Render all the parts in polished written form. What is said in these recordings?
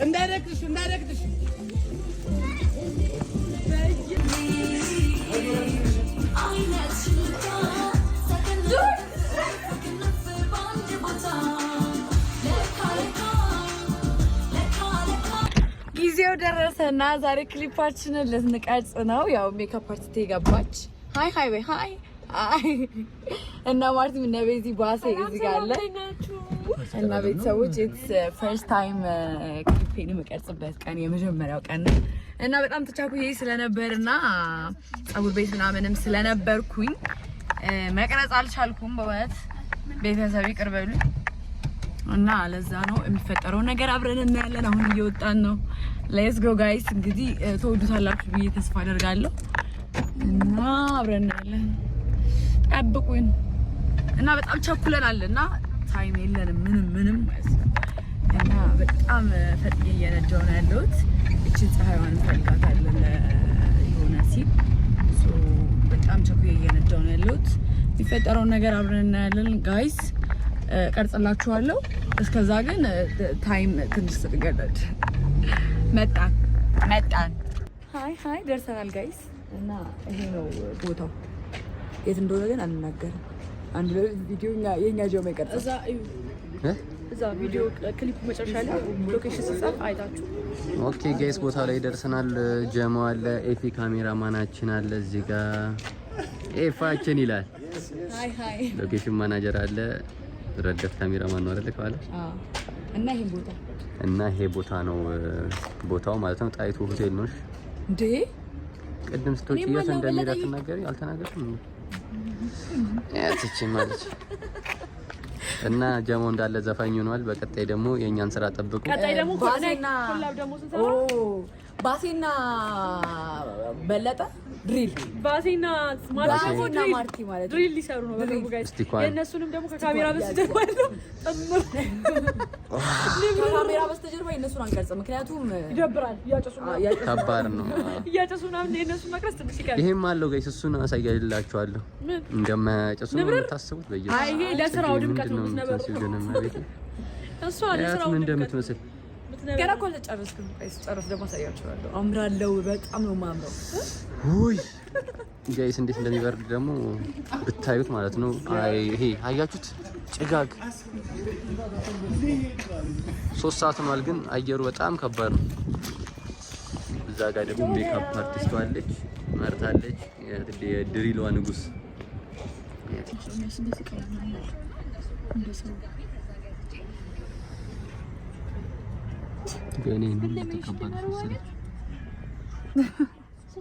እንዳይረግጥሽ ጊዜው ደረሰና ዛሬ ክሊፓችንን ልንቀርጽ ነው። ያው ሜካፕ አርቲስት ገባች። ሃይ በይ ሃይ እና ማርቲም እና ቤዚ ባሴ እዚህ ጋር አለ እና ቤተሰቦች ኢትስ ፈርስት ታይም ክሊፔን የምቀርጽበት ቀን የመጀመሪያው ቀን እና በጣም ተቻኩዬ ስለነበርና ፀጉር ቤት ምናምንም ስለነበርኩኝ መቅረጽ አልቻልኩም። በእውነት ቤተሰብ ይቅር በሉኝ እና ለዛ ነው የሚፈጠረው ነገር አብረን እናያለን። አሁን እየወጣን ነው። ሌትስ ጎ ጋይስ። እንግዲህ ተወዱታላችሁ ብዬ ተስፋ አደርጋለሁ እና አብረን እናያለን። ጠብቁኝ እና በጣም ቸኩለናል እና ታይም የለንም ምንም ማለት ነው እና በጣም ፈጥኜ እየነዳሁ ነው ያለሁት። እቺ ፀሐይዋን ፈልጋታለን የሆነ ሲል በጣም ቸኩዬ እየነዳሁ ነው ያለሁት። የሚፈጠረውን ነገር አብረን እናያለን ጋይስ። ቀርጽላችኋለሁ። እስከዛ ግን ታይም ትንሽ ስትገደድ መጣን ሃይ ደርሰናል ጋይስ እና ይሄ ነው ቦታው። የት እንደሆነ ግን አንናገርም። አንድ ቪዲዮ የኛ ጀማ ይቀርጻል። እዛ ቪዲዮ ክሊፕ መጨረሻ ላይ ሎኬሽን ሲጻፍ አይታችሁ። ኦኬ ጋይስ ቦታ ላይ ደርሰናል። ጀማው አለ፣ ኤፊ ካሜራማናችን አለ እዚህ ጋር ኤፋችን ይላል። ሃይ ሎኬሽን ማናጀር አለ፣ ረዳት ካሜራማን ነው አይደል ካለ እና ይሄ ቦታ ነው ቦታው ማለት ነው። ጣይቱ ሆቴል ነው እንዴ? ቅድም ስትወጪ የት እንደሚሄድ አትናገሪ? አልተናገርኩም እቺ ማለት እና ጀማው እንዳለ ዘፋኝ ሆኗል። በቀጣይ ደግሞ የኛን ስራ ጠብቁ። ቀጣይ ደግሞ ኮላብ ደግሞ ባሴና በለጠ ድሪል ባሴና ማርቲ ማለት ድሪል ሊሰሩ ነው በቅርቡ ጋይስ። የእነሱንም ደግሞ ከካሜራ በስተጀርባ ያለው ጥምር ከካሜራ በስተጀርባ የእነሱን አንቀርጽ፣ ምክንያቱም ይደብራል። ከባድ ነው እያጨሱ ምናምን የእነሱን መቅረጽ ትንሽ ይቀር። ይሄም አለው ጋይስ፣ እሱን አሳያላችኋለሁ እንደማያጨሱ ነው የምታስቡት። በየሱ አይ ይሄ ለስራው ድምቀት ነው ነበር እሷ ለስራው እንደምትመስል ገና እኮ አልጨረስኩም። ጨርስ ደግሞ አሳያችኋለሁ። አምራለሁ፣ በጣም ነው የማምረው። ውይ ጋይስ እንዴት እንደሚበርድ ደግሞ ብታዩት ማለት ነው። አይ ይሄ አያችሁት ጭጋግ 3 ሰዓት ሆኗል፣ ግን አየሩ በጣም ከባድ ነው። እዛ ጋር ደግሞ ሜካፕ አርቲስቷ አለች መርታለች፣ የድሪሏ ንጉስ ገኔ ምን ተቀበል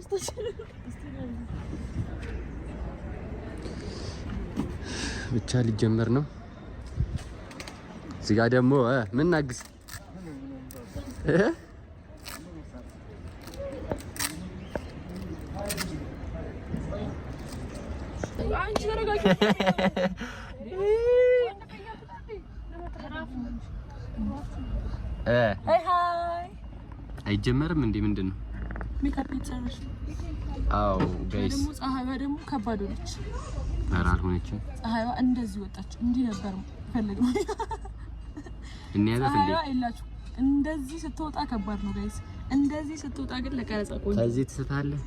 ስለዚህ ብቻ ሊጀመር ነው። እዚህ ጋር ደግሞ ምን ናግስ አንቺ ተረጋጊ ሃይ አይጀመርም እንዴ? ምንድነው ሜካፕ ይቻላል? አዎ ጋይስ ደግሞ ፀሐይዋ ደግሞ ከባድ ሆነች። ኧረ አልሆነችም። ፀሐይዋ እንደዚህ ወጣች። እንዲህ ነበር ፈልገው እንያዛት እንዴ? ፀሐይዋ ይላችሁ እንደዚህ ስትወጣ ከባድ ነው ጋይስ። እንደዚህ ስትወጣ ግን ለቀረጻ ቆንጆ። ከዚህ ትስታለህ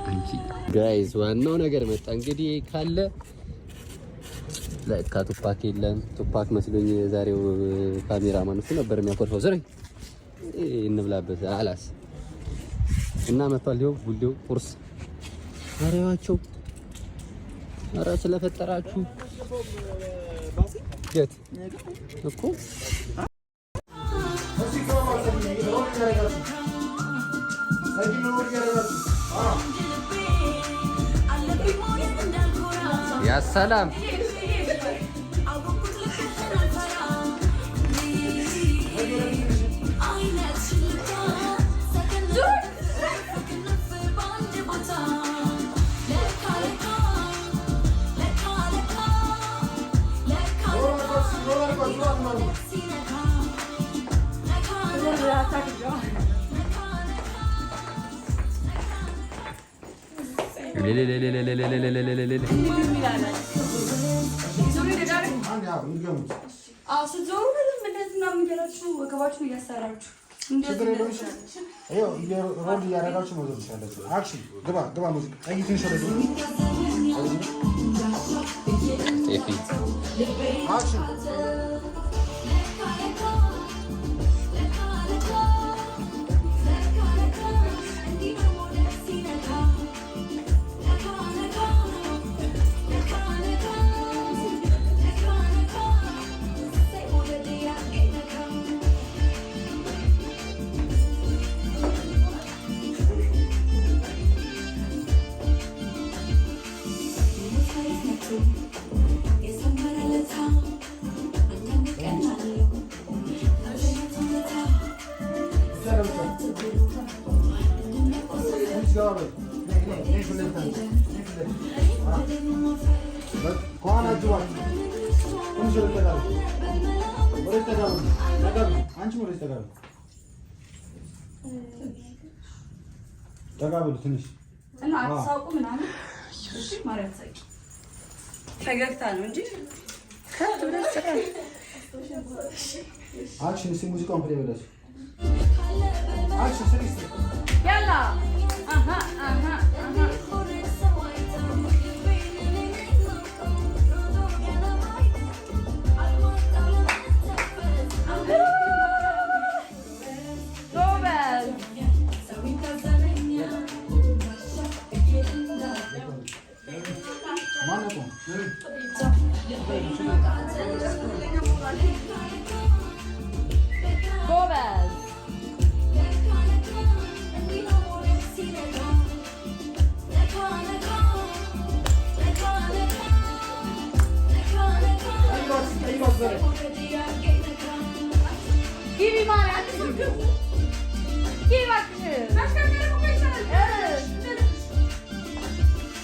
አንቺ ጋይስ። ዋናው ነገር መጣ እንግዲህ ካለ ለካ ቱፓክ የለም። ቱፓክ መስሎኝ ዛሬው ካሜራማን እሱ ነበር የሚያኮርፈው። ዘሬ እንብላበት አላስ እና መጥቷል። ይኸው ቡልዴው ቁርስ አሬዋቸው። ኧረ ስለፈጠራችሁ የት እኮ ያ ሰላም ያው ይገሙት ስትዞሩ ምንም እንደዚህ ምናምን እያላችሁ ወገባችሁን እያሰራችሁ ችግር የለውም። ይኸው ሮድ እያደረጋችሁ መዞር ትችላላችሁ። አክሽን ግባ ሙዚቃ አይ ትንሽ ወደ አክሽን ተጋብሉ ትንሽ እና አትሳቁ ምናምን። እሺ ማርያም ሳቂ ፈገግታ ነው እንጂ ከት ብለሽ ጽፈሽ አክሽን እስኪ ሙዚቃውን ፕሌይ በለሽ። አክሽን ስሪስ ያላ አሃ አሃ አሃ Give me my